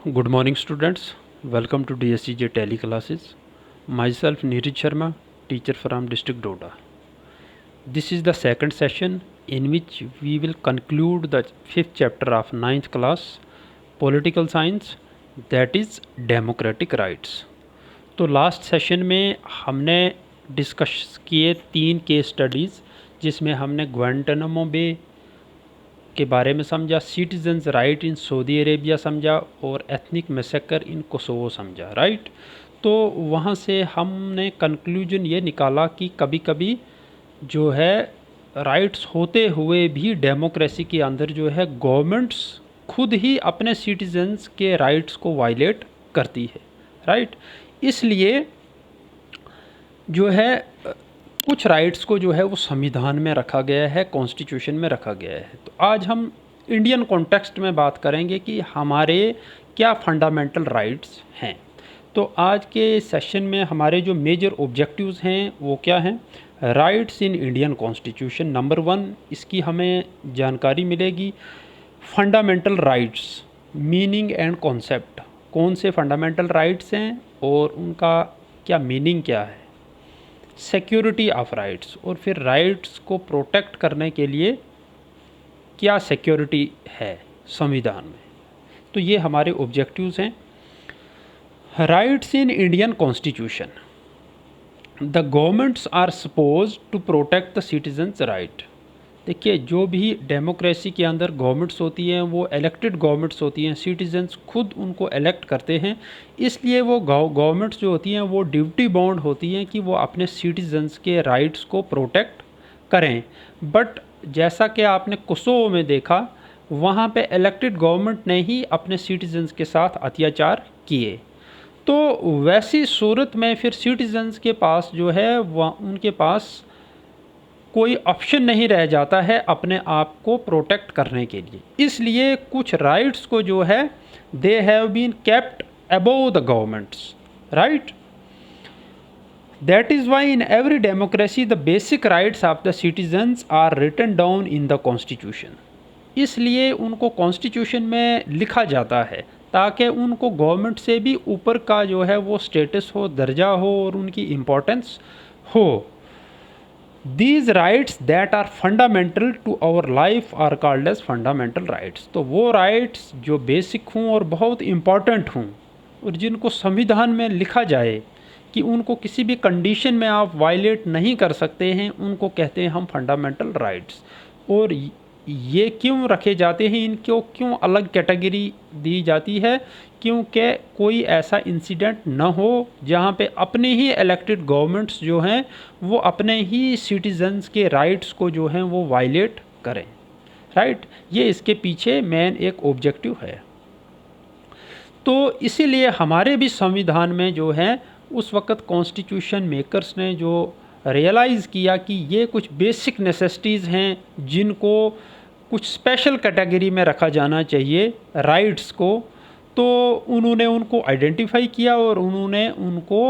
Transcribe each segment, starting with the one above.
Good morning, students. Welcome to DSCJ Tele classes. Myself Neeraj Sharma, teacher from District Doda. This is the second session in which we will conclude the fifth chapter of ninth class, Political Science, that is Democratic Rights. तो last session में हमने discuss किए 3 case studies, जिसमें हमने ग्वांटानामो बे के बारे में समझा, citizens right in Saudi Arabia समझा और एथनिक मैसेकर इन कोसोवो समझा, राइट। तो वहाँ से हमने कंक्लूजन ये निकाला कि कभी कभी जो है राइट्स होते हुए भी डेमोक्रेसी के अंदर जो है गवर्नमेंट्स खुद ही अपने सिटीजन्स के राइट्स को वायलेट करती है, राइट। इसलिए जो है कुछ राइट्स को जो है वो संविधान में रखा गया है, कॉन्स्टिट्यूशन में रखा गया है। तो आज हम इंडियन कॉन्टेक्स्ट में बात करेंगे कि हमारे क्या फंडामेंटल राइट्स हैं। तो आज के सेशन में हमारे जो मेजर ऑब्जेक्टिव्स हैं वो क्या हैं। Rights in Indian constitution, number 1 इसकी हमें जानकारी मिलेगी। Fundamental rights, meaning and concept, कौन से फंडामेंटल राइट्स हैं और उनका क्या मीनिंग क्या है। सिक्योरिटी ऑफ राइट्स, और फिर राइट्स को प्रोटेक्ट करने के लिए क्या सिक्योरिटी है संविधान में। तो ये हमारे ऑब्जेक्टिव्स हैं। Rights in Indian constitution, the governments are suppose to protect the citizens right. देखिए, जो भी डेमोक्रेसी के अंदर गवर्नमेंट्स होती हैं वो इलेक्टेड गवर्नमेंट्स होती हैं, सिटीजन्स खुद उनको इलेक्ट करते हैं। इसलिए वो गवर्नमेंट्स जो होती हैं वो ड्यूटी बाउंड होती हैं कि वो अपने सिटीजन्स के राइट्स को प्रोटेक्ट करें। बट जैसा कि आपने कोसोवो में देखा, वहाँ पे इलेक्टेड गवर्नमेंट ने ही अपने सिटीजन्स के साथ अत्याचार किए। तो वैसी सूरत में फिर सिटीजन्स के पास जो है उनके पास कोई ऑप्शन नहीं रह जाता है अपने आप को प्रोटेक्ट करने के लिए। इसलिए कुछ राइट्स को जो है they have been kept above the governments, right. That is why in every democracy the basic rights of the citizens are written down in the constitution. इसलिए उनको कॉन्स्टिट्यूशन में लिखा जाता है ताकि उनको गवर्नमेंट से भी ऊपर का जो है वो स्टेटस हो, दर्जा हो और उनकी इम्पोर्टेंस हो। These rights that are fundamental to our life are called as fundamental rights। तो वो राइट्स जो बेसिक हों और बहुत इम्पॉर्टेंट हों और जिनको संविधान में लिखा जाए कि उनको किसी भी कंडीशन में आप वायलेट नहीं कर सकते हैं, उनको कहते हैं हम फंडामेंटल राइट्स। और ये क्यों रखे जाते हैं, इनको क्यों अलग कैटेगरी दी जाती है, क्योंकि कोई ऐसा इंसिडेंट न हो जहाँ पे अपने ही इलेक्टेड गवर्नमेंट्स जो हैं वो अपने ही सिटीजन्स के राइट्स को जो हैं वो वायलेट करें, राइट। ये इसके पीछे मेन एक ऑब्जेक्टिव है। तो इसीलिए हमारे भी संविधान में जो है उस वक़्त कॉन्स्टिट्यूशन मेकर्स ने जो रियलाइज़ किया कि ये कुछ बेसिक नेसेसिटीज़ हैं जिनको कुछ स्पेशल कैटेगरी में रखा जाना चाहिए राइट्स को, तो उन्होंने उनको आइडेंटिफाई किया और उन्होंने उनको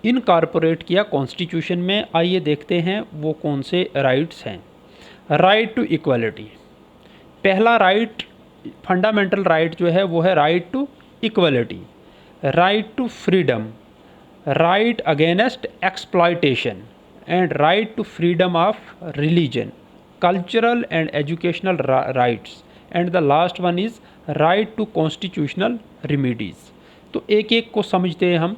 इनकॉर्पोरेट किया कॉन्स्टिट्यूशन में। आइए देखते हैं वो कौन से राइट्स हैं। राइट टू इक्वलिटी, पहला राइट फंडामेंटल राइट जो है वो है right to equality. Right to freedom, right against exploitation and right to freedom of religion, cultural and educational rights, and the last one is right to constitutional remedies. तो एक एक को समझते हैं हम।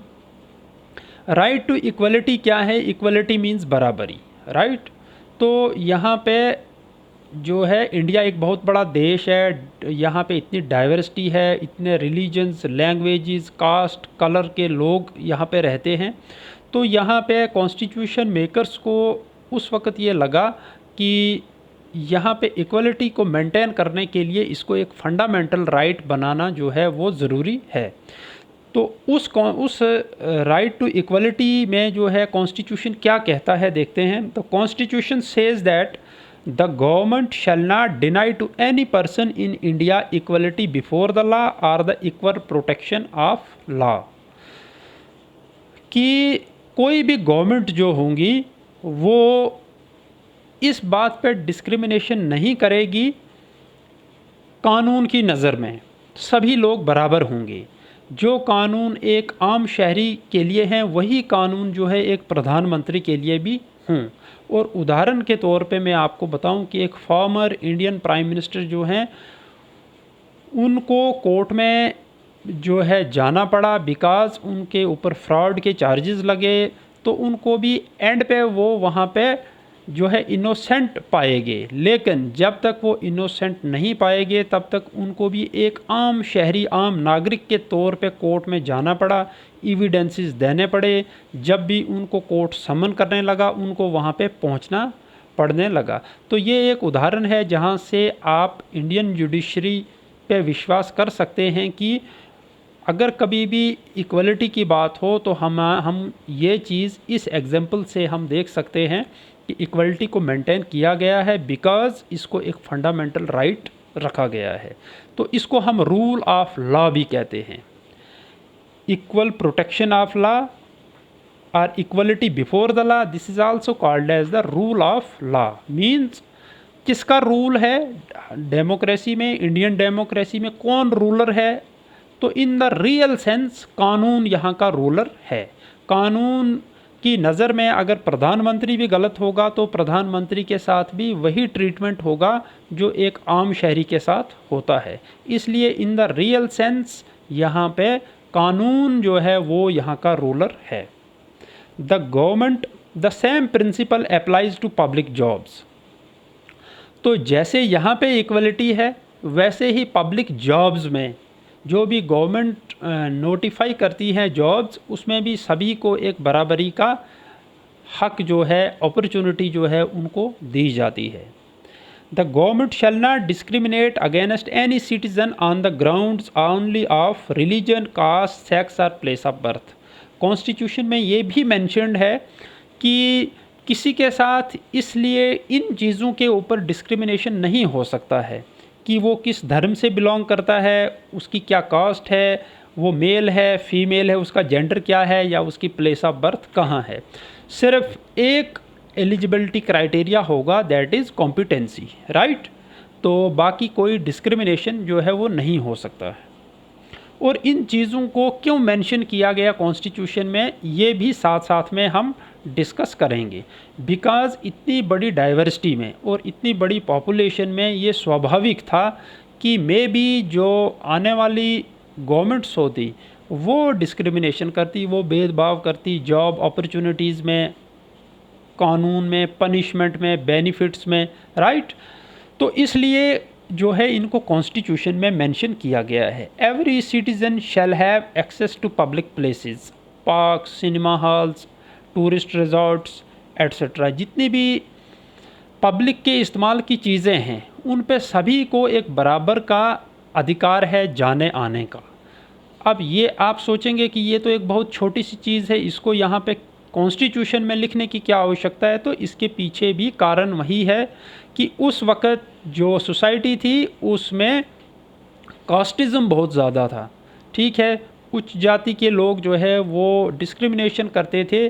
राइट टू इक्वलिटी क्या है? Equality means बराबरी, राइट। तो यहाँ पे जो है इंडिया एक बहुत बड़ा देश है, यहाँ पे इतनी डाइवर्सिटी है, इतने रिलीजन्स, लैंग्वेजेस, कास्ट, कलर के लोग यहाँ पे रहते हैं। तो यहाँ पे कॉन्स्टिट्यूशन मेकर्स को उस वक़्त ये लगा कि यहाँ पे इक्वलिटी को मेंटेन करने के लिए इसको एक फंडामेंटल राइट बनाना जो है वो ज़रूरी है। तो उस राइट टू इक्वलिटी में जो है कॉन्स्टिट्यूशन क्या कहता है देखते हैं। तो constitution says that the government shall not deny to any person in India equality before the law और the equal protection of law. कि कोई भी गवर्नमेंट जो होंगी वो इस बात पर डिस्क्रिमिनेशन नहीं करेगी कानून की नज़र में। सभी लोग बराबर होंगे। जो कानून एक आम शहरी के लिए हैं वही कानून जो है एक प्रधानमंत्री के लिए भी हों। और उदाहरण के तौर पे मैं आपको बताऊं कि एक फॉर्मर इंडियन प्राइम मिनिस्टर जो हैं उनको कोर्ट में जो है जाना पड़ा बिकॉज़ उनके ऊपर फ्रॉड के चार्जेस लगे, तो उनको भी एंड पे वो वहाँ पे जो है इनोसेंट पाएंगे। लेकिन जब तक वो इनोसेंट नहीं पाएंगे तब तक उनको भी एक आम शहरी आम नागरिक के तौर पे कोर्ट में जाना पड़ा, एविडेंसेस देने पड़े। जब भी उनको कोर्ट समन करने लगा उनको वहाँ पे पहुँचना पड़ने लगा। तो ये एक उदाहरण है जहाँ से आप इंडियन जुडिशरी पे विश्वास कर सकते हैं कि अगर कभी भी इक्वलिटी की बात हो तो हम ये चीज़ इस एग्जांपल से हम देख सकते हैं कि इक्वलिटी को मेंटेन किया गया है बिकॉज़ इसको एक फंडामेंटल राइट रखा गया है। तो इसको हम रूल ऑफ लॉ भी कहते हैं। इक्वल प्रोटेक्शन ऑफ लॉ और equality before the law, this is also called as the rule of law. Means किसका रूल है डेमोक्रेसी में, इंडियन डेमोक्रेसी में कौन रूलर है? तो इन द रियल सेंस कानून यहाँ का रूलर है। कानून की नज़र में अगर प्रधानमंत्री भी गलत होगा तो प्रधानमंत्री के साथ भी वही ट्रीटमेंट होगा जो एक आम शहरी के साथ होता है। इसलिए इन द रियल सेंस यहाँ पे कानून जो है वो यहाँ का रूलर है। The government the same principle applies to public jobs. तो जैसे यहाँ पे इक्वलिटी है वैसे ही पब्लिक जॉब्स में जो भी गवर्नमेंट नोटिफाई करती है जॉब्स, उसमें भी सभी को एक बराबरी का हक जो है, अपॉर्चुनिटी जो है उनको दी जाती है। The government shall not discriminate against any citizen on the grounds only of religion, caste, sex और प्लेस ऑफ बर्थ। कॉन्स्टिट्यूशन में ये भी मेंशन्ड है कि किसी के साथ इसलिए इन चीज़ों के ऊपर डिस्क्रिमिनेशन नहीं हो सकता है कि वो किस धर्म से बिलोंग करता है, उसकी क्या कास्ट है, वो मेल है फीमेल है, उसका जेंडर क्या है या उसकी प्लेस ऑफ बर्थ कहाँ है। सिर्फ एक एलिजिबिलिटी क्राइटेरिया होगा, दैट इज़ कॉम्पिटेंसी, राइट। तो बाकी कोई डिस्क्रिमिनेशन जो है वो नहीं हो सकता है। और इन चीज़ों को क्यों मेंशन किया गया कॉन्स्टिट्यूशन में, ये भी साथ साथ में हम डिस्कस करेंगे। बिकॉज़ इतनी बड़ी डाइवर्सिटी में और इतनी बड़ी पॉपुलेशन में ये स्वाभाविक था कि मे बी जो आने वाली गवर्नमेंट्स होती वो डिस्क्रिमिनेशन करती, वो भेदभाव करती जॉब अपॉर्चुनिटीज़ में, कानून में, पनिशमेंट में, बेनिफिट्स में, राइट। तो इसलिए जो है इनको कॉन्स्टिट्यूशन में मेंशन किया गया है। Every citizen shall have access to public places, park, cinema halls, tourist resorts etcetera. जितनी भी पब्लिक के इस्तेमाल की चीज़ें हैं उन पे सभी को एक बराबर का अधिकार है जाने आने का। अब ये आप सोचेंगे कि ये तो एक बहुत छोटी सी चीज़ है, इसको यहाँ पे कॉन्स्टिट्यूशन में लिखने की क्या आवश्यकता है? तो इसके पीछे भी कारण वही है कि उस वक़्त जो सोसाइटी थी उसमें कास्टिज़म बहुत ज़्यादा था, ठीक है। उच्च जाति के लोग जो है वो डिस्क्रिमिनेशन करते थे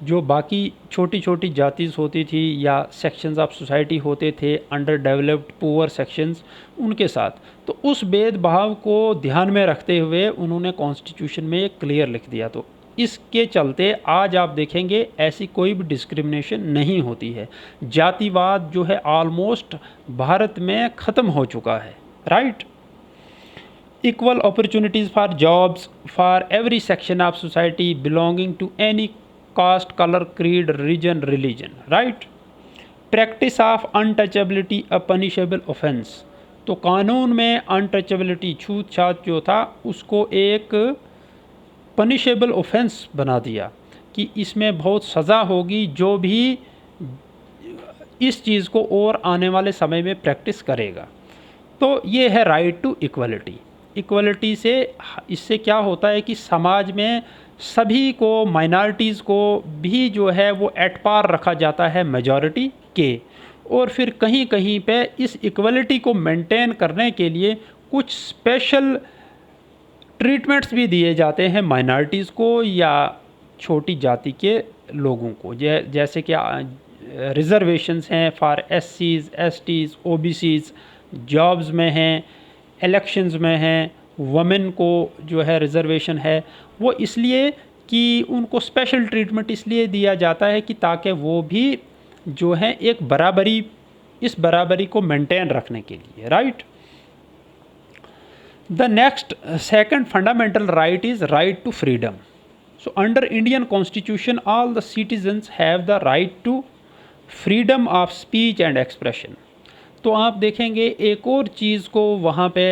जो बाकी छोटी छोटी जातिज़ होती थी या सेक्शंस ऑफ सोसाइटी होते थे, अंडर डेवलप्ड पुअर सेक्शंस, उनके साथ। तो उस भेदभाव को ध्यान में रखते हुए उन्होंने कॉन्स्टिट्यूशन में एक क्लियर लिख दिया। तो इसके चलते आज आप देखेंगे ऐसी कोई भी डिस्क्रिमिनेशन नहीं होती है। जातिवाद जो है ऑलमोस्ट भारत में ख़त्म हो चुका है, right. Equal opportunities for jobs for every section of society belonging to any caste, colour, creed, region, religion, right. Practice of untouchability a punishable offence. तो कानून में अनटचेबिलिटी, छूत छात जो था उसको एक पनिशेबल ऑफेंस बना दिया कि इसमें बहुत सज़ा होगी जो भी इस चीज़ को और आने वाले समय में प्रैक्टिस करेगा। तो ये है राइट टू इक्वलिटी। इक्वलिटी से इससे क्या होता है कि समाज में सभी को, माइनॉरिटीज़ को भी जो है वो एट पार रखा जाता है मेजॉरिटी के। और फिर कहीं कहीं पे इस इक्वलिटी को मेंटेन करने के लिए कुछ स्पेशल ट्रीटमेंट्स भी दिए जाते हैं माइनॉरिटीज़ को या छोटी जाति के लोगों को। जैसे कि रिज़र्वेशंस हैं फॉर एससीज़, एसटीज़, ओबीसीज़, जॉब्स में हैं, इलेक्शंस में हैं, वमेन को जो है रिज़र्वेशन है, वो इसलिए कि उनको स्पेशल ट्रीटमेंट इसलिए दिया जाता है कि ताकि वो भी जो है एक बराबरी, इस बराबरी को मेंटेन रखने के लिए, right. The next second fundamental right is right to freedom. So under Indian constitution all the citizens have the right to freedom of speech and expression. तो आप देखेंगे एक और चीज़ को वहाँ पे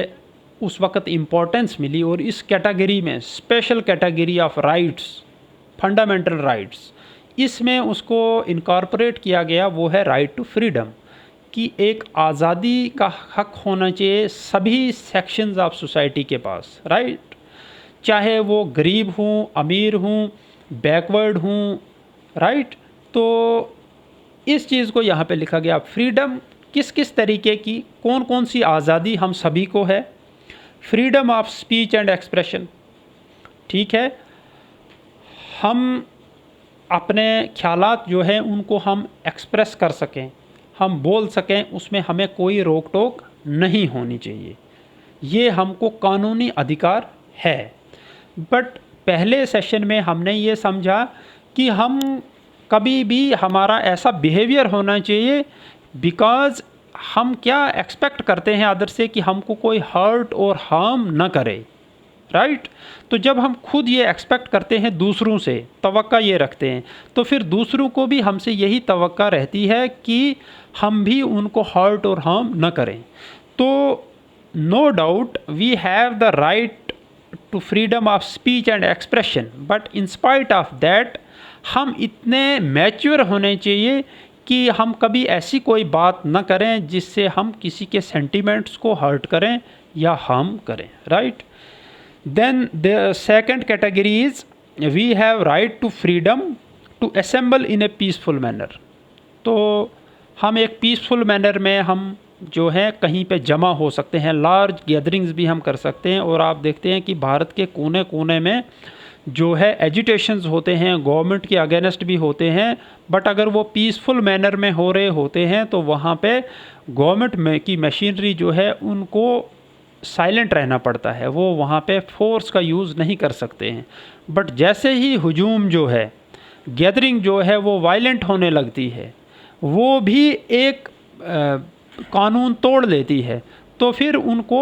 उस वक़्त इम्पोर्टेंस मिली, और इस कैटेगरी में special category of rights, fundamental rights, इसमें उसको इनकॉर्पोरेट किया गया, वो है राइट टू फ्रीडम, कि एक आज़ादी का हक होना चाहिए सभी सेक्शंस ऑफ सोसाइटी के पास, राइट। चाहे वो गरीब हूँ, अमीर हूँ, बैकवर्ड हूँ, राइट। तो इस चीज़ को यहाँ पे लिखा गया। फ्रीडम किस किस तरीके की, कौन कौन सी आज़ादी हम सभी को है। Freedom of speech and expression, ठीक है, हम अपने ख्यालात जो है उनको हम एक्सप्रेस कर सकें, हम बोल सकें, उसमें हमें कोई रोक टोक नहीं होनी चाहिए, ये हमको कानूनी अधिकार है। बट पहले सेशन में हमने ये समझा कि हम कभी भी हमारा ऐसा बिहेवियर होना चाहिए, बिकॉज़ हम क्या एक्सपेक्ट करते हैं अदर से, कि हमको कोई हर्ट और हार्म ना करे, राइट। तो जब हम खुद ये एक्सपेक्ट करते हैं दूसरों से, तवक्का ये रखते हैं, तो फिर दूसरों को भी हमसे यही तवक्का रहती है कि हम भी उनको हर्ट और हार्म न करें। तो no doubt we have the right to freedom of speech and expression, but in spite of that हम इतने मैच्योर होने चाहिए कि हम कभी ऐसी कोई बात न करें जिससे हम किसी के सेंटिमेंट्स को हर्ट करें या हार्म करें, right. Then the second category is we have right to freedom to assemble in a peaceful manner। तो हम एक पीसफुल मैनर में हम जो है कहीं पे जमा हो सकते हैं, लार्ज गैदरिंग्स भी हम कर सकते हैं। और आप देखते हैं कि भारत के कोने कोने में जो है एजिटेशंस होते हैं, गवर्नमेंट के अगेंस्ट भी होते हैं, बट अगर वो पीसफुल मैनर में हो रहे होते हैं तो वहाँ पे गवर्नमेंट की मशीनरी जो है उनको साइलेंट रहना पड़ता है, वो वहाँ पे फोर्स का यूज़ नहीं कर सकते हैं। बट जैसे ही हुजूम जो है, गैदरिंग जो है वो वायलेंट होने लगती है, वो भी एक कानून तोड़ लेती है, तो फिर उनको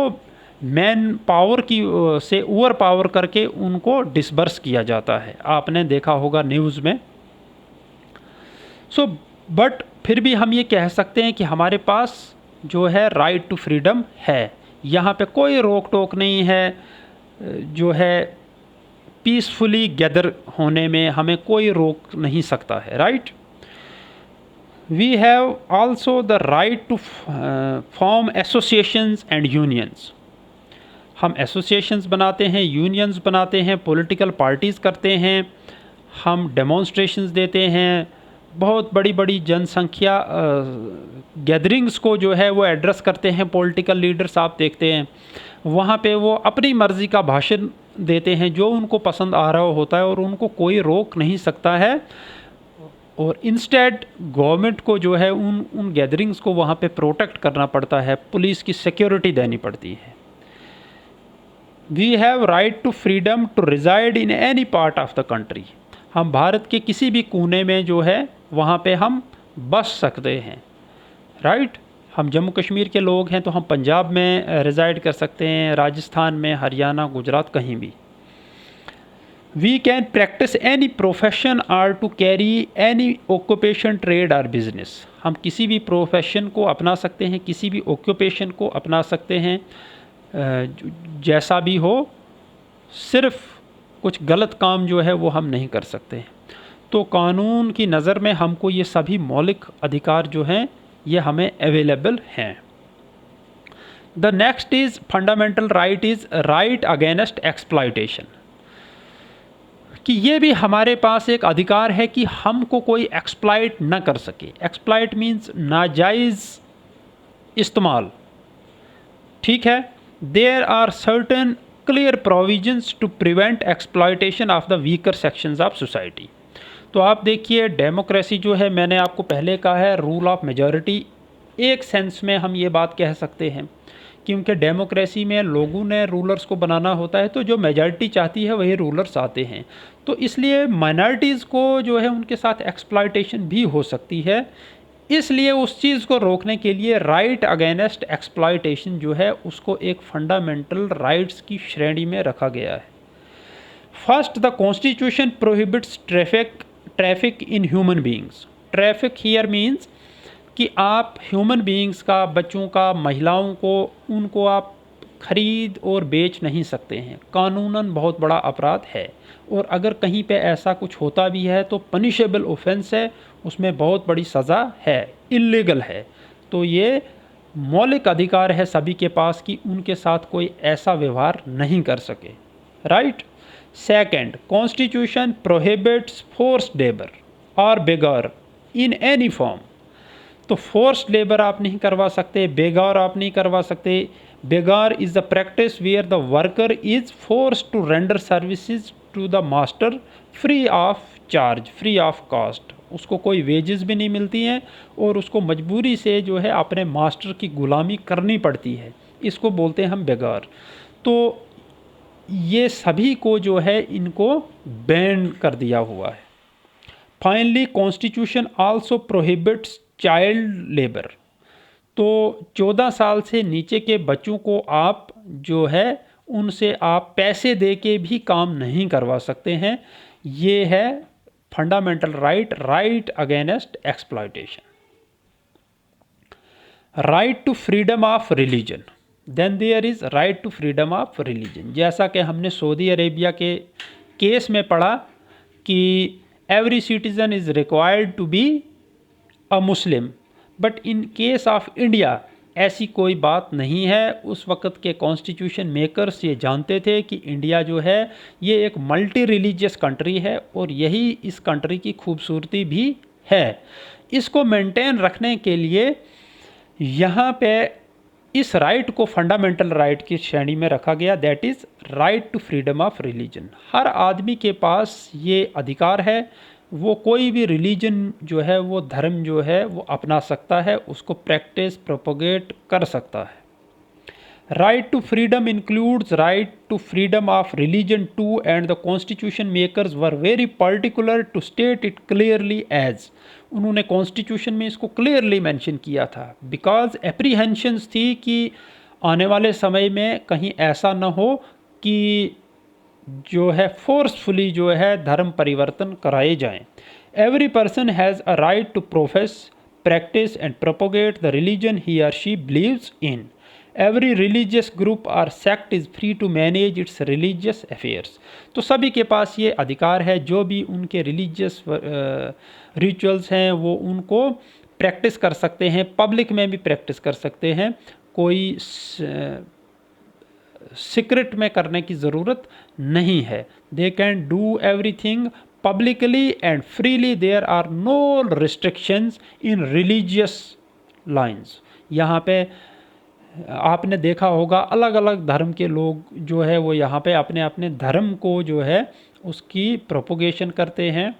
मैन पावर की से ओवर पावर करके उनको डिसबर्स किया जाता है, आपने देखा होगा न्यूज़ में। सो बट फिर भी हम ये कह सकते हैं कि हमारे पास जो है राइट टू फ्रीडम है, यहाँ पे कोई रोक टोक नहीं है, जो है पीसफुली गैदर होने में हमें कोई रोक नहीं सकता है, right. We have also the right to form associations and unions. हम एसोसिएशंस बनाते हैं, यूनियंस बनाते हैं, पॉलिटिकल पार्टीज़ करते हैं, हम डेमोन्स्ट्रेशंस देते हैं, बहुत बड़ी बड़ी जनसंख्या गैदरिंग्स को जो है वो एड्रेस करते हैं। पॉलिटिकल लीडर्स आप देखते हैं वहाँ पे वो अपनी मर्ज़ी का भाषण देते हैं जो उनको पसंद आ रहा होता है और उनको कोई रोक नहीं सकता है। और इंस्टेड गवर्नमेंट को जो है उन गैदरिंग्स को वहाँ पे प्रोटेक्ट करना पड़ता है, पुलिस की सिक्योरिटी देनी पड़ती है। We have right to freedom to reside in any part of the country. हम भारत के किसी भी कोने में जो है वहाँ पे हम बस सकते हैं, राइट। हम जम्मू कश्मीर के लोग हैं तो हम पंजाब में रिज़ाइड कर सकते हैं, राजस्थान में, हरियाणा, गुजरात, कहीं भी। We can practice any profession or to carry any occupation, trade और बिजनेस। हम किसी भी प्रोफेशन को अपना सकते हैं, किसी भी ऑक्यूपेशन को अपना सकते हैं, जैसा भी हो, सिर्फ कुछ गलत काम जो है वो हम नहीं कर सकते। तो कानून की नज़र में हमको ये सभी मौलिक अधिकार जो हैं ये हमें अवेलेबल हैं। The next is fundamental right is right against exploitation, कि ये भी हमारे पास एक अधिकार है कि हमको कोई एक्सप्लॉइट ना कर सके। एक्सप्लॉइट मीन्स नाजायज़ इस्तेमाल, ठीक है। There are certain clear provisions to prevent exploitation of the weaker sections of society. तो आप देखिए डेमोक्रेसी जो है, मैंने आपको पहले कहा है, रूल ऑफ मेजॉरिटी। एक सेंस में हम ये बात कह सकते हैं क्योंकि डेमोक्रेसी में लोगों ने रूलर्स को बनाना होता है, तो जो मेजॉरिटी चाहती है वही रूलर्स आते हैं। तो इसलिए माइनॉरिटीज़ को जो है उनके साथ एक्सप्लॉयटेशन भी हो सकती है। इसलिए उस चीज़ को रोकने के लिए राइट अगेंस्ट एक्सप्लॉयटेशन जो है उसको एक फंडामेंटल राइट्स की श्रेणी में रखा गया है। First, the constitution prohibits traffic in human beings. Traffic here means कि आप ह्यूमन बीइंग्स का, बच्चों का, महिलाओं को, उनको आप खरीद और बेच नहीं सकते हैं। कानूनन बहुत बड़ा अपराध है, और अगर कहीं पे ऐसा कुछ होता भी है तो पनिशेबल ऑफेंस है, उसमें बहुत बड़ी सज़ा है, इल्लीगल है। तो ये मौलिक अधिकार है सभी के पास कि उनके साथ कोई ऐसा व्यवहार नहीं कर सके। Right. Second, constitution prohibits forced labour और बेगार इन एनी फॉर्म। तो फोर्स्ड लेबर आप नहीं करवा सकते, बेगार आप नहीं करवा सकते। Begar is the practice where the worker is force to render services to the master free of charge, free of cost. उसको कोई वेजेस भी नहीं मिलती हैं और उसको मजबूरी से जो है अपने मास्टर की गुलामी करनी पड़ती है। इसको बोलते हैं हम बेगार। तो ये सभी को जो है इनको बैन कर दिया हुआ है। Finally, constitution also prohibits child labour. तो 14 साल से नीचे के बच्चों को आप जो है उनसे आप पैसे दे के भी काम नहीं करवा सकते हैं। ये है fundamental right against exploitation. Right to freedom of religion. Then there is right to freedom of religion. जैसा कि हमने सऊदी अरेबिया के केस में पढ़ा कि every citizen is required to be a Muslim, but in case of India ऐसी कोई बात नहीं है। उस वक़्त के कॉन्स्टिट्यूशन मेकर्स ये जानते थे कि इंडिया जो है ये एक मल्टी रिलीजियस कंट्री है, और यही इस कंट्री की खूबसूरती भी है। इसको मेंटेन रखने के लिए यहाँ पे इस राइट को फंडामेंटल राइट की श्रेणी में रखा गया, that is right to freedom of religion. हर आदमी के पास ये अधिकार है, वो कोई भी रिलीजन जो है, वो धर्म जो है वो अपना सकता है, उसको प्रैक्टिस प्रोपोगेट कर सकता है। Right to freedom includes right to freedom of religion too, and the constitution makers were very particular to state it clearly as. उन्होंने कॉन्स्टिट्यूशन में इसको क्लियरली मेंशन किया था, बिकॉज एप्रीहेंशंस थी कि आने वाले समय में कहीं ऐसा न हो कि जो है फोर्सफुली जो है धर्म परिवर्तन कराए जाएं। Every person has a right to profess, practice and propagate the religion he और she believes in. Every religious group और sect is free to manage its religious affairs. तो सभी के पास ये अधिकार है, जो भी उनके रिलीजियस रिचुअल्स हैं वो उनको प्रैक्टिस कर सकते हैं, पब्लिक में भी प्रैक्टिस कर सकते हैं। कोई सीक्रेट में करने की ज़रूरत नहीं है। They can do everything publicly and freely. There are no restrictions in religious lines. यहाँ पे आपने देखा होगा अलग अलग धर्म के लोग जो है वो यहाँ पे अपने अपने धर्म को जो है उसकी प्रोपोगेशन करते हैं,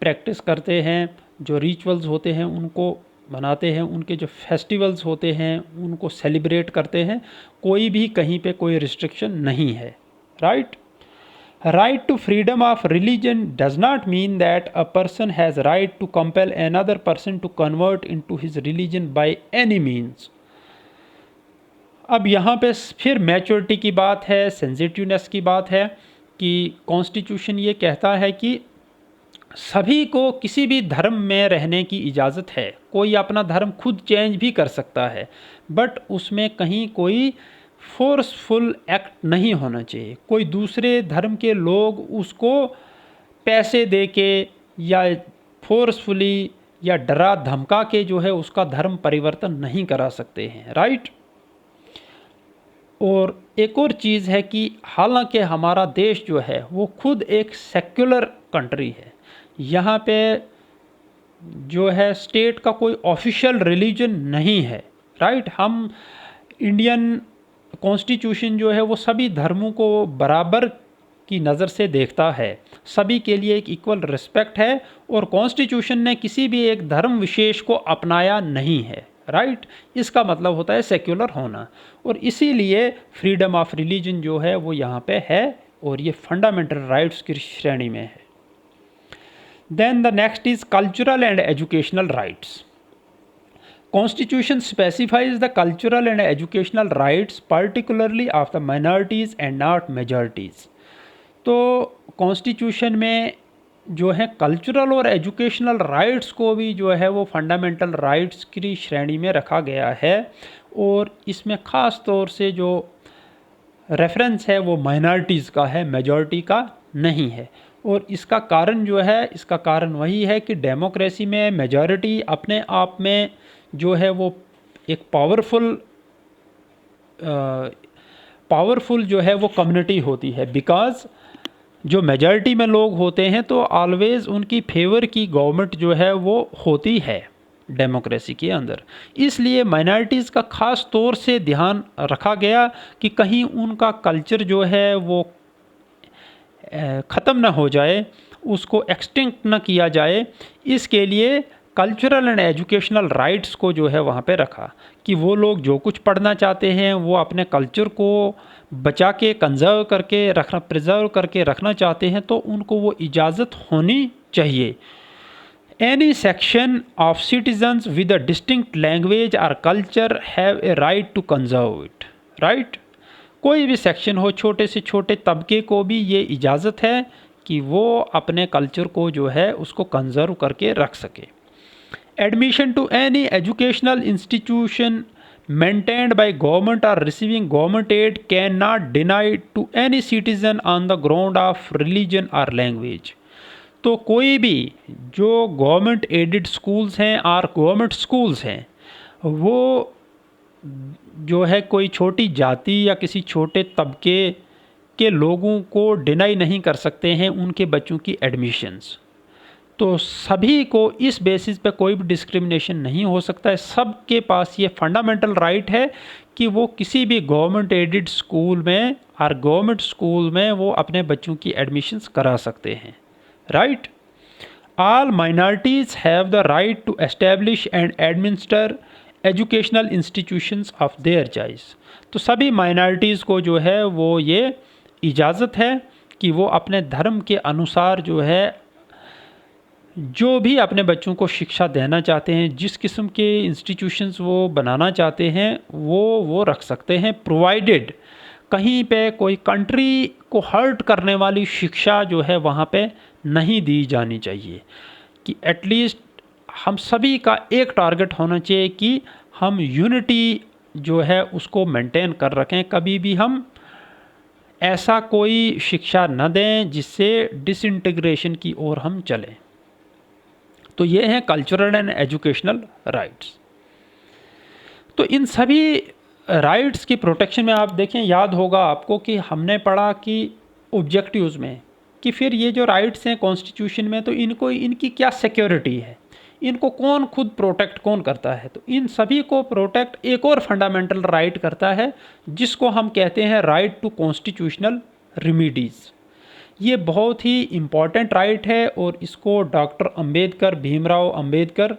प्रैक्टिस करते हैं। जो रिचुअल्स होते हैं उनको मनाते हैं, उनके जो फेस्टिवल्स होते हैं उनको सेलिब्रेट करते हैं। कोई भी कहीं पे कोई रिस्ट्रिक्शन नहीं है। Right. Right to freedom of religion does not mean that a person has right to compel another person to convert into his religion by any means. अब यहाँ पे फिर मैच्योरिटी की बात है, सेंसिटिवनेस की बात है कि कॉन्स्टिट्यूशन ये कहता है कि सभी को किसी भी धर्म में रहने की इजाज़त है। कोई अपना धर्म खुद चेंज भी कर सकता है, बट उसमें कहीं कोई फोर्सफुल एक्ट नहीं होना चाहिए। कोई दूसरे धर्म के लोग उसको पैसे दे के या फोर्सफुली या डरा धमका के जो है उसका धर्म परिवर्तन नहीं करा सकते हैं। राइट। और एक और चीज़ है कि हालांकि हमारा देश जो है वो खुद एक सेक्युलर कंट्री है, यहाँ पे जो है स्टेट का कोई ऑफिशियल रिलीजन नहीं है। राइट। हम इंडियन कॉन्स्टिट्यूशन जो है वो सभी धर्मों को बराबर की नज़र से देखता है, सभी के लिए एक इक्वल रिस्पेक्ट है, और कॉन्स्टिट्यूशन ने किसी भी एक धर्म विशेष को अपनाया नहीं है। राइट। इसका मतलब होता है सेक्युलर होना, और इसीलिए फ्रीडम ऑफ रिलीजन जो है वो यहाँ पे है और ये फंडामेंटल राइट्स की श्रेणी में है। Then the next is cultural and educational rights. Constitution specifies the cultural and educational rights particularly of the minorities and not majorities। तो कॉन्स्टिट्यूशन में जो है कल्चरल और एजुकेशनल राइट्स को भी जो है वो फंडामेंटल राइट्स की श्रेणी में रखा गया है, और इसमें ख़ास तौर से जो रेफरेंस है वो माइनॉरिटीज़ का है, मेजॉरिटी का नहीं है। और इसका कारण जो है, इसका कारण वही है कि डेमोक्रेसी में मेजॉरिटी अपने आप में जो है वो एक पावरफुल जो है वो कम्युनिटी होती है, बिकॉज़ जो मेजॉरिटी में लोग होते हैं तो ऑलवेज़ उनकी फेवर की गवर्नमेंट जो है वो होती है डेमोक्रेसी के अंदर। इसलिए माइनॉरिटीज़ का ख़ास तौर से ध्यान रखा गया कि कहीं उनका कल्चर जो है वो ख़त्म ना हो जाए, उसको एक्सटिंक्ट ना किया जाए। इसके लिए कल्चरल एंड एजुकेशनल राइट्स को जो है वहाँ पे रखा कि वो लोग जो कुछ पढ़ना चाहते हैं, वो अपने कल्चर को बचा के प्रिजर्व करके रखना चाहते हैं, तो उनको वो इजाज़त होनी चाहिए। Any section of citizens with a distinct language और culture have a right to conserve it, right. कोई भी सेक्शन हो, छोटे से छोटे तबके को भी ये इजाज़त है कि वो अपने कल्चर को जो है उसको कंजर्व करके रख सके। Admission to any educational institution maintained by government or receiving government aid cannot deny to any citizen on the ground of religion or language। तो कोई भी जो गवर्नमेंट एडेड स्कूल्स हैं और गवर्नमेंट स्कूल्स हैं, वो जो है कोई छोटी जाति या किसी छोटे तबके के लोगों को डिनाई नहीं कर सकते हैं उनके बच्चों की एडमिशन्स। तो सभी को इस बेसिस पे कोई भी डिस्क्रिमिनेशन नहीं हो सकता है। सबके पास ये फंडामेंटल राइट है कि वो किसी भी गवर्नमेंट एडेड स्कूल में और गवर्नमेंट स्कूल में वो अपने बच्चों की एडमिशन्स करा सकते हैं, right. All minorities have the right to establish and administer educational institutions of their choice. तो सभी माइनॉरिटीज़ को जो है वो ये इजाज़त है कि वो अपने धर्म के अनुसार जो है जो भी अपने बच्चों को शिक्षा देना चाहते हैं, जिस किस्म के इंस्टीट्यूशंस वो बनाना चाहते हैं वो रख सकते हैं, प्रोवाइडेड कहीं पे कोई कंट्री को हर्ट करने वाली शिक्षा जो है वहाँ पे नहीं दी जानी चाहिए। कि एटलीस्ट हम सभी का एक टारगेट होना चाहिए कि हम यूनिटी जो है उसको मेंटेन कर रखें, कभी भी हम ऐसा कोई शिक्षा न दें जिससे डिसइंटीग्रेशन की ओर हम चलें। तो ये हैं कल्चरल एंड एजुकेशनल राइट्स। तो इन सभी राइट्स की प्रोटेक्शन में आप देखें, याद होगा आपको कि हमने पढ़ा कि ऑब्जेक्टिव्स में कि फिर ये जो राइट्स हैं कॉन्स्टिट्यूशन में, तो इनकी क्या सिक्योरिटी है, इनको कौन खुद प्रोटेक्ट कौन करता है। तो इन सभी को प्रोटेक्ट एक और फंडामेंटल राइट करता है जिसको हम कहते हैं राइट टू कॉन्स्टिट्यूशनल रेमेडीज़। ये बहुत ही इम्पॉर्टेंट राइट है और इसको डॉक्टर अंबेडकर, भीमराव अंबेडकर,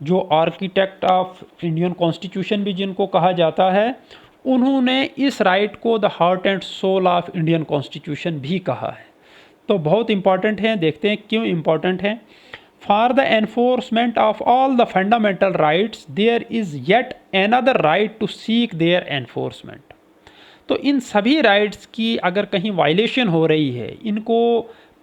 जो आर्किटेक्ट ऑफ इंडियन कॉन्स्टिट्यूशन भी जिनको कहा जाता है, उन्होंने इस राइट को the heart and soul of Indian constitution भी कहा है। तो बहुत इम्पॉर्टेंट है, देखते हैं क्यों इम्पॉर्टेंट है। For the enforcement of all the fundamental rights there is yet another right to seek their enforcement. तो इन सभी राइट्स की अगर कहीं वायलेशन हो रही है, इनको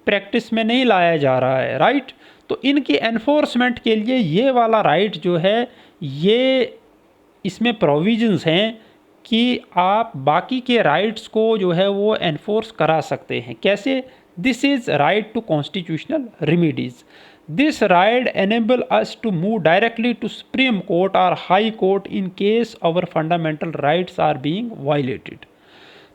प्रैक्टिस में नहीं लाया जा रहा है, राइट, तो इनकी एनफोर्समेंट के लिए ये वाला राइट जो है, ये इसमें प्रोविजंस हैं कि आप बाकी के राइट्स को जो है वो एनफोर्स करा सकते हैं। कैसे? This is right to constitutional remedies. This right enable us to move directly to Supreme Court और High Court in case our fundamental rights are being violated.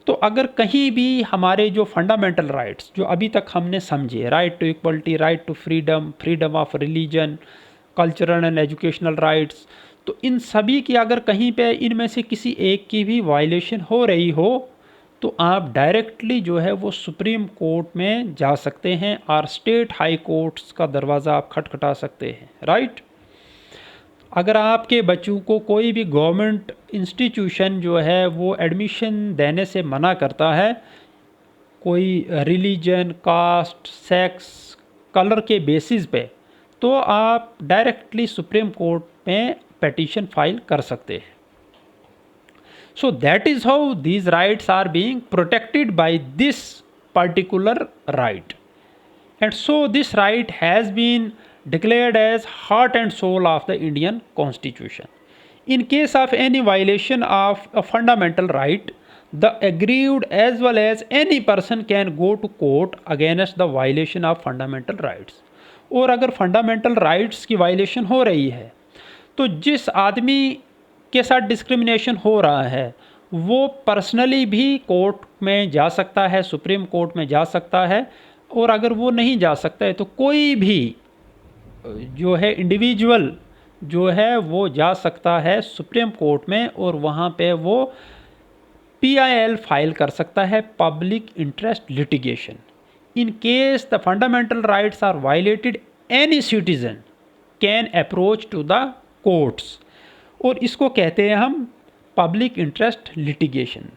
तो अगर कहीं भी हमारे जो फंडामेंटल राइट्स जो अभी तक हमने समझे, right to equality, right to freedom, freedom of religion, cultural and educational rights, तो इन सभी की अगर कहीं पे इनमें से किसी एक की भी वायलेशन हो रही हो तो आप डायरेक्टली जो है वो सुप्रीम कोर्ट में जा सकते हैं और स्टेट हाई कोर्ट्स का दरवाज़ा आप खटखटा सकते हैं, राइट। अगर आपके बच्चों को कोई भी गवर्नमेंट इंस्टीट्यूशन जो है वो एडमिशन देने से मना करता है, कोई रिलीजन, कास्ट, सेक्स, कलर के बेसिस पे, तो आप डायरेक्टली सुप्रीम कोर्ट में पिटीशन फाइल कर सकते हैं। So that is how these rights are being protected by this particular right, and so this right has been declared as heart and soul of the Indian Constitution. In case of any violation of a fundamental right, the aggrieved as well as any person can go to court against the violation of fundamental rights. और अगर fundamental rights की violation हो रही है तो जिस आदमी के साथ डिस्क्रिमिनेशन हो रहा है वो पर्सनली भी कोर्ट में जा सकता है, सुप्रीम कोर्ट में जा सकता है, और अगर वो नहीं जा सकता है तो कोई भी जो है इंडिविजुअल जो है वो जा सकता है सुप्रीम कोर्ट में, और वहाँ पे वो PIL फाइल कर सकता है, public interest litigation. In case the fundamental rights are violated, any citizen can approach to the courts, और इसको कहते हैं हम public interest litigation.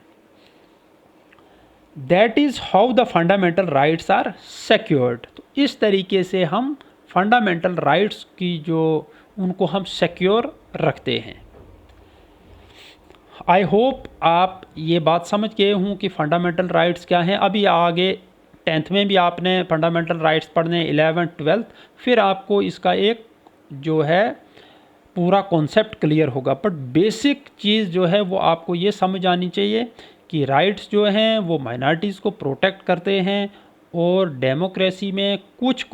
That is how the fundamental rights are secured. तो इस तरीके से हम फंडामेंटल राइट्स की जो उनको हम सिक्योर रखते हैं। आई होप आप ये बात समझ गए हों कि फ़ंडामेंटल राइट्स क्या हैं। अभी आगे 10th में भी आपने फंडामेंटल राइट्स पढ़ने, 11th 12th, फिर आपको इसका एक जो है पूरा कॉन्सेप्ट क्लियर होगा। बट बेसिक चीज़ जो है वो आपको ये समझ आनी चाहिए कि राइट्स जो हैं वो माइनॉरिटीज़ को प्रोटेक्ट करते हैं, और डेमोक्रेसी में कुछ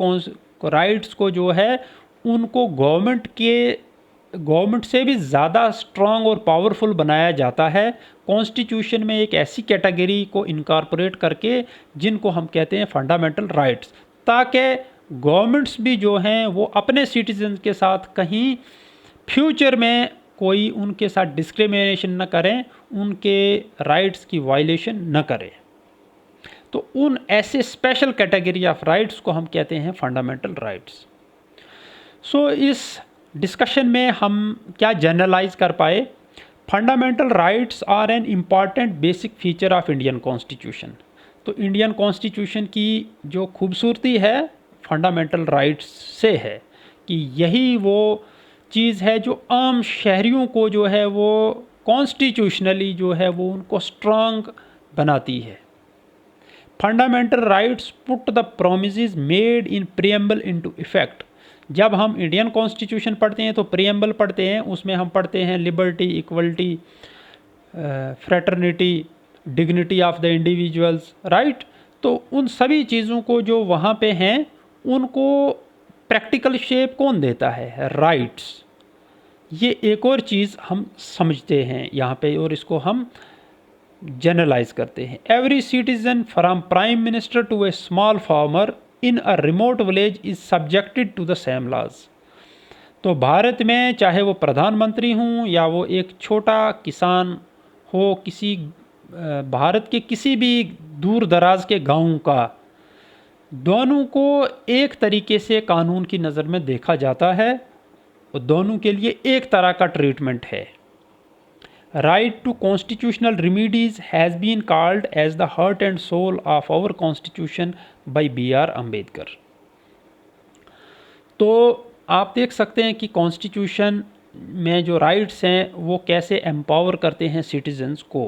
राइट्स को जो है उनको गवर्नमेंट से भी ज़्यादा स्ट्रॉन्ग और पावरफुल बनाया जाता है कॉन्स्टिट्यूशन में एक ऐसी कैटेगरी को इनकॉर्पोरेट करके जिनको हम कहते हैं फंडामेंटल राइट्स, ताकि गवर्नमेंट्स भी जो हैं वो अपने सिटीजन के साथ कहीं फ्यूचर में कोई उनके साथ डिस्क्रिमिनेशन न करें, उनके राइट्स की वायलेशन न करें। तो उन ऐसे स्पेशल कैटेगरी ऑफ राइट्स को हम कहते हैं फंडामेंटल राइट्स। सो इस डिस्कशन में हम क्या जनरलाइज कर पाए, fundamental rights are an important basic feature of Indian constitution. तो इंडियन कॉन्स्टिट्यूशन की जो खूबसूरती है फंडामेंटल राइट्स से है कि यही वो चीज़ है जो आम शहरियों को जो है वो कॉन्स्टिट्यूशनली जो है वो उनको स्ट्रांग बनाती है। Fundamental rights put the promises made in preamble into effect. जब हम इंडियन कॉन्स्टिट्यूशन पढ़ते हैं तो प्रीएम्बल पढ़ते हैं, उसमें हम पढ़ते हैं liberty, equality, fraternity, dignity of the individuals, right. तो उन सभी चीज़ों को जो वहाँ पे हैं उनको प्रैक्टिकल शेप कौन देता है? राइट्स। ये एक और चीज़ हम समझते हैं यहाँ पे, और इसको हम जनरलाइज करते हैं। Every citizen from prime minister to a small farmer in a remote village is subjected to the same laws. तो भारत में चाहे वो प्रधानमंत्री हों या वो एक छोटा किसान हो, किसी भारत के किसी भी दूर दराज के गांव का, दोनों को एक तरीके से कानून की नज़र में देखा जाता है और दोनों के लिए एक तरह का ट्रीटमेंट है। Right to constitutional remedies has been called as the heart and soul of our constitution by BR Ambedkar. तो आप देख सकते हैं कि कॉन्स्टिट्यूशन में जो राइट्स हैं वो कैसे एम्पावर करते हैं सिटीजन्स को,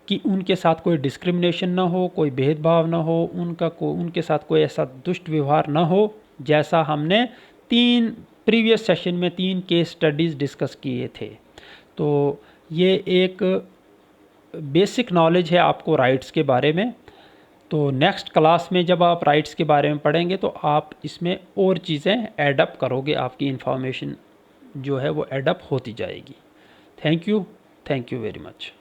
कि उनके साथ कोई डिस्क्रिमिनेशन ना हो, कोई भेदभाव ना हो, उनके साथ कोई ऐसा दुष्ट व्यवहार ना हो, जैसा हमने 3 प्रीवियस सेशन में 3 केस स्टडीज़ डिस्कस किए थे। तो ये एक बेसिक नॉलेज है आपको राइट्स के बारे में। तो नेक्स्ट क्लास में जब आप राइट्स के बारे में पढ़ेंगे तो आप इसमें और चीज़ें एडअप करोगे, आपकी इन्फॉर्मेशन जो है वो एडअप होती जाएगी। Thank you very much.